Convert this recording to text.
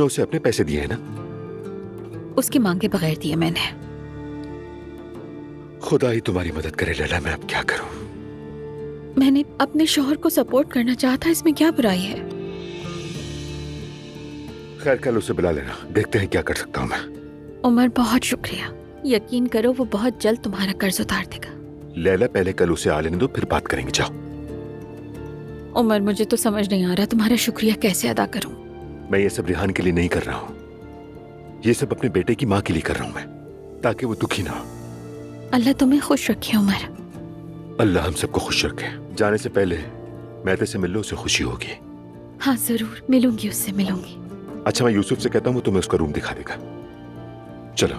तुमने उसे अपने पैसे दिए हैं ना? उसकी मांग के बगैर दिए मैंने। खुदा ही तुम्हारी मदद करे लैला, मैं अब क्या करूं? मैंने अपने शौहर को सपोर्ट करना चाहा था, इसमें क्या बुराई है? खैर कल उसे बुला लेना, देखते हैं क्या कर सकता हूं मैं। उमर बहुत शुक्रिया, यकीन करो वो बहुत जल्द तुम्हारा कर्ज उतार देगा। लैला पहले कल उसे आ लेने दो, फिर बात करेंगे। जाओ। उमर मुझे तो समझ नहीं आ रहा तुम्हारा शुक्रिया कैसे अदा करूं। मैं ये सब रिहान के लिए नहीं कर रहा हूँ, ये सब अपने बेटे की माँ के लिए कर रहा हूँ मैं, ताकि वो दुखी ना हो। अल्लाह तुम्हें खुश रखे उमर। अल्लाह हम सबको खुश रखे। जाने से पहले मैं से मिल लो, उसे खुशी होगी। हाँ जरूर मिलूंगी, उससे मिलूंगी। अच्छा मैं यूसुफ से कहता हूँ, वो तुम्हें उसका रूम दिखा देगा। चलो।